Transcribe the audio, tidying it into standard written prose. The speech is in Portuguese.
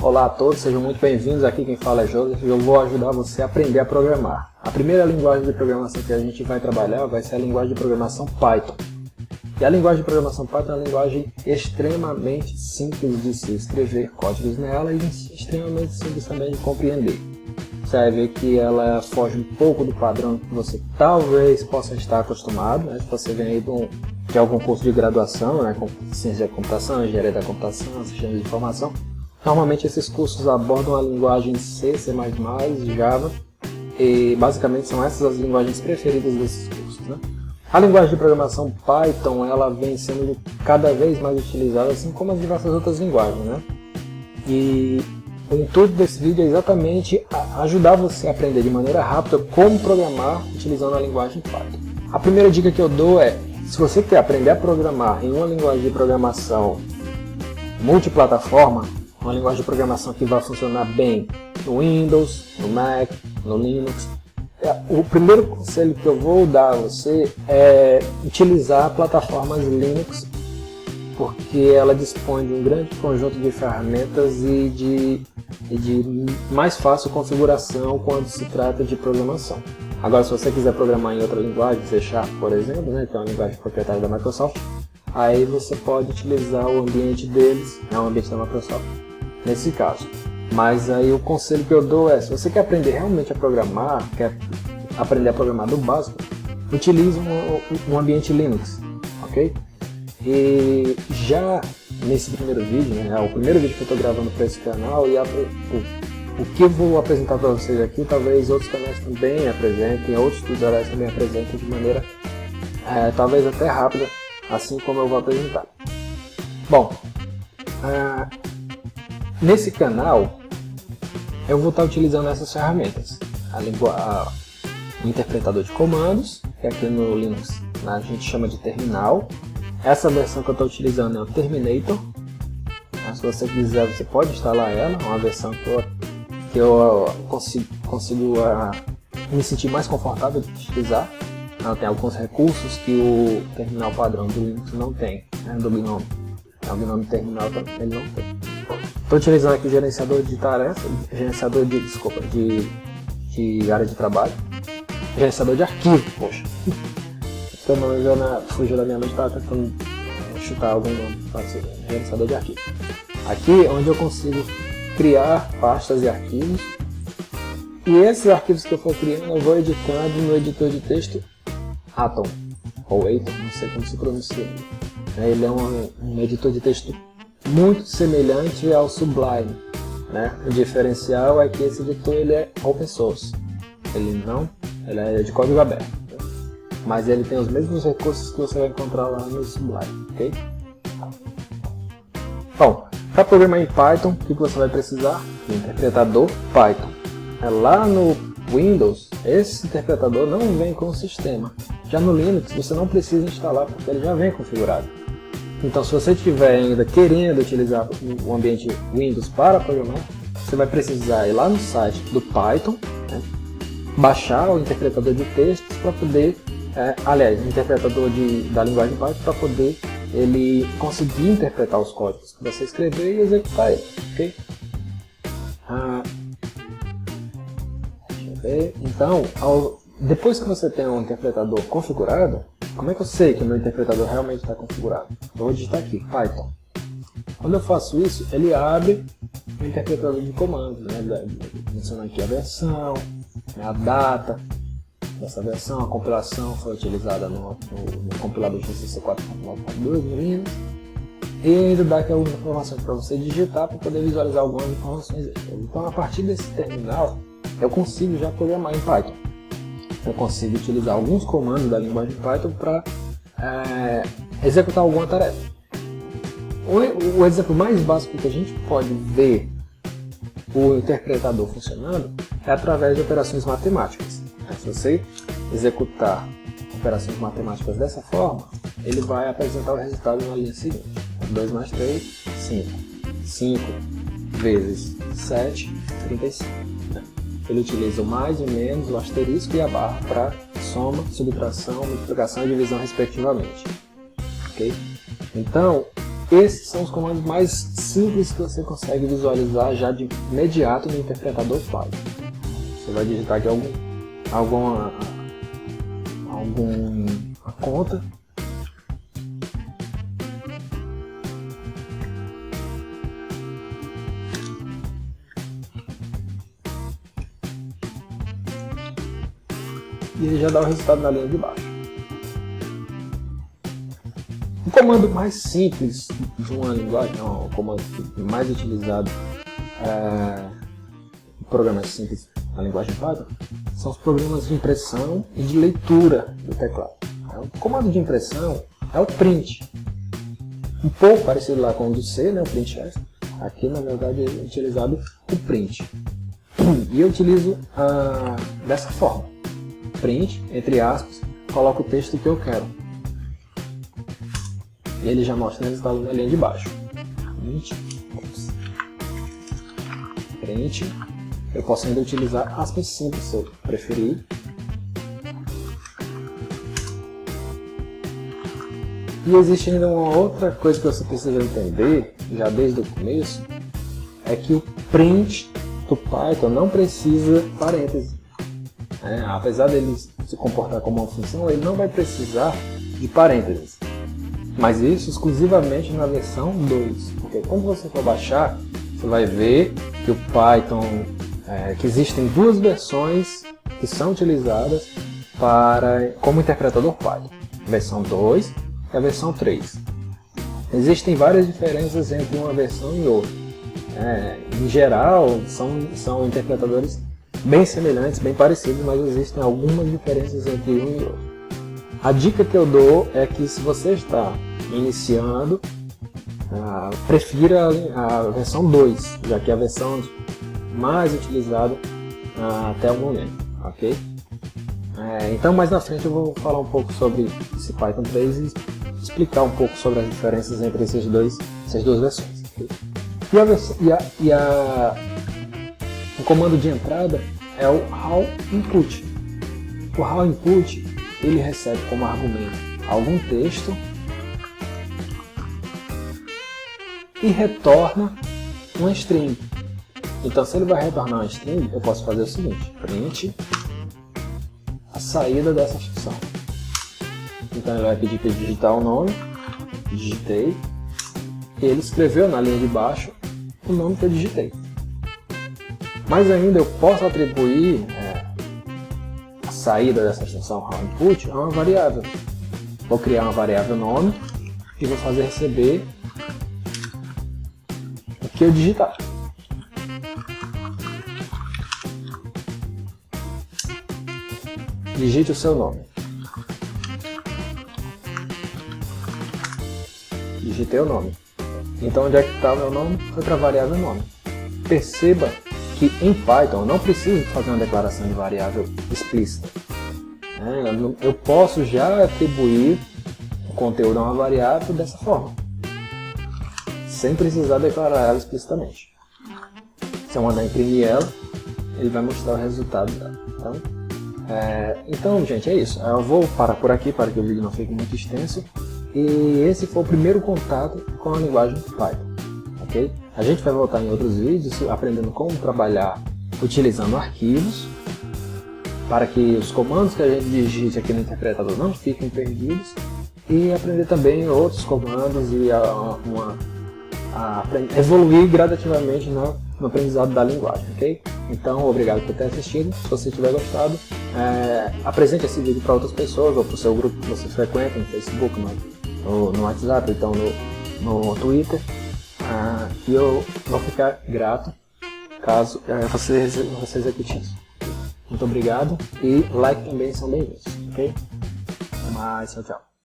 Olá a todos, sejam muito bem-vindos. Aqui quem fala é Joseph e eu vou ajudar você a aprender a programar. A primeira linguagem de programação que a gente vai trabalhar vai ser a linguagem de programação Python. E a linguagem de programação Python é uma linguagem extremamente simples de se escrever códigos nela e extremamente simples também de compreender. Você vai ver que ela foge um pouco do padrão que você talvez possa estar acostumado, né? Se você vem aí de algum curso de graduação, né? Com ciência da computação, engenharia da computação, sistema de informação. Normalmente esses cursos abordam a linguagem C, C++, Java, e basicamente são essas as linguagens preferidas desses cursos, né? A linguagem de programação Python, ela vem sendo cada vez mais utilizada, assim como as diversas outras linguagens, né? E o intuito desse vídeo é exatamente ajudar você a aprender de maneira rápida como programar utilizando a linguagem Python. A primeira dica que eu dou é, se você quer aprender a programar em uma linguagem de programação multiplataforma, uma linguagem de programação que vai funcionar bem no Windows, no Mac, no Linux, o primeiro conselho que eu vou dar a você é utilizar plataformas Linux, porque ela dispõe de um grande conjunto de ferramentas e de mais fácil configuração quando se trata de programação. Agora, se você quiser programar em outra linguagem, C#, por exemplo, né, que é uma linguagem proprietária da Microsoft, aí você pode utilizar o ambiente deles, o ambiente da Microsoft, nesse caso. Mas aí o conselho que eu dou é, se você quer aprender realmente a programar, quer aprender a programar do básico, utilize um ambiente Linux, ok? E já nesse primeiro vídeo, né, é o primeiro vídeo que eu estou gravando para esse canal, e o que eu vou apresentar para vocês aqui, talvez outros canais também apresentem, outros tutoriais também apresentem de maneira talvez até rápida, assim como eu vou apresentar. Bom, nesse canal eu vou estar utilizando essas ferramentas, o interpretador de comandos, que aqui no Linux a gente chama de terminal. Essa versão que eu estou utilizando é o Terminator. Se você quiser, você pode instalar ela, uma versão que eu consigo me sentir mais confortável de utilizar. Ela tem alguns recursos que o terminal padrão do Linux não tem, né, do GNOME. O GNOME terminal ele não tem. Estou utilizando aqui o gerenciador de tarefas, gerenciador de área de trabalho, gerenciador de arquivo, poxa. Então, fugiu da minha mente, estava tentando chutar algum nome, gerenciador de arquivo. Aqui é onde eu consigo criar pastas e arquivos, e esses arquivos que eu for criando eu vou editando no editor de texto Atom, ou Atom, não sei como se pronuncia. Ele é um editor de texto muito semelhante ao Sublime, né? O diferencial é que esse editor ele é open source, ele é de código aberto, mas ele tem os mesmos recursos que você vai encontrar lá no Sublime, ok? Bom, para programar em Python, o que você vai precisar? Do interpretador Python. Lá no Windows, esse interpretador não vem com o sistema. Já no Linux, você não precisa instalar porque ele já vem configurado. Então, se você estiver ainda querendo utilizar o ambiente Windows para programar, você vai precisar ir lá no site do Python, né, baixar o interpretador de textos para poder, o interpretador da linguagem Python para poder ele conseguir interpretar os códigos que você escrever e executar ele, ok? Deixa eu ver. Então, depois que você tem um interpretador configurado, como é que eu sei que o meu interpretador realmente está configurado? Eu vou digitar aqui, Python. Quando eu faço isso, ele abre o interpretador de comandos, né? Menciona aqui a versão, a data dessa versão, a compilação foi utilizada no compilador GCC 4.9.2 no Linux, e ainda dá aqui algumas informações para você digitar para poder visualizar algumas informações. Então, a partir desse terminal, eu consigo já programar em Python. Eu consigo utilizar alguns comandos da linguagem Python para executar alguma tarefa. O exemplo mais básico que a gente pode ver o interpretador funcionando é através de operações matemáticas. Se você executar operações matemáticas dessa forma, ele vai apresentar o resultado na linha seguinte. 2 mais 3, 5. 5 vezes 7, 35. Ele utiliza o mais, o menos, o asterisco e a barra para soma, subtração, multiplicação e divisão respectivamente. Okay? Então, esses são os comandos mais simples que você consegue visualizar já de imediato no interpretador Python. Você vai digitar aqui alguma conta. E ele já dá o resultado na linha de baixo. O comando mais simples de uma linguagem, não, o comando mais utilizado em programas simples na linguagem Python, são os programas de impressão e de leitura do teclado. O comando de impressão é o print, um pouco parecido lá com o do C, né, o printf. Aqui na verdade é utilizado o print. E eu utilizo dessa forma: print, entre aspas, coloco o texto que eu quero. E ele já mostra o resultado na linha de baixo. Print. Eu posso ainda utilizar aspas simples se eu preferir. E existe ainda uma outra coisa que você precisa entender, já desde o começo, é que o print do Python não precisa parênteses. Apesar dele se comportar como uma função, ele não vai precisar de parênteses. Mas isso exclusivamente na versão 2. Porque quando você for baixar, você vai ver que o Python, que existem duas versões que são utilizadas como interpretador Python. A versão 2 e a versão 3. Existem várias diferenças entre uma versão e outra. Em geral, são interpretadores bem semelhantes, bem parecidos, mas existem algumas diferenças entre um e outro. A dica que eu dou é que se você está iniciando, prefira a versão 2, já que é a versão mais utilizada até o momento, ok? Então mais na frente eu vou falar um pouco sobre esse Python 3 e explicar um pouco sobre as diferenças entre essas duas versões. Okay? O comando de entrada é o how input. O how input ele recebe como argumento algum texto e retorna uma string. Então, se ele vai retornar uma string, eu posso fazer o seguinte: print a saída dessa função. Então ele vai pedir para digitar o nome, digitei, e ele escreveu na linha de baixo o nome que eu digitei. Mas ainda eu posso atribuir a saída dessa função input a uma variável. Vou criar uma variável nome e vou fazer receber o que eu digitar. Digite o seu nome. Digitei o nome. Então onde é que está o meu nome? Foi para a variável nome. Perceba que em Python eu não preciso fazer uma declaração de variável explícita. Eu posso já atribuir o conteúdo a uma variável dessa forma, sem precisar declarar ela explicitamente. Se eu mandar imprimir ela, ele vai mostrar o resultado dela. Então, gente, é isso. Eu vou parar por aqui para que o vídeo não fique muito extenso. E esse foi o primeiro contato com a linguagem Python. Okay? A gente vai voltar em outros vídeos aprendendo como trabalhar utilizando arquivos, para que os comandos que a gente digite aqui no interpretador não fiquem perdidos, e aprender também outros comandos e evoluir gradativamente no aprendizado da linguagem, ok? Então, obrigado por ter assistido. Se você tiver gostado, apresente esse vídeo para outras pessoas ou para o seu grupo que você frequenta no Facebook, no WhatsApp, então no Twitter, e eu vou ficar grato caso você execute isso. Muito obrigado, e like também são bem-vindos, ok? Até mais, tchau, tchau.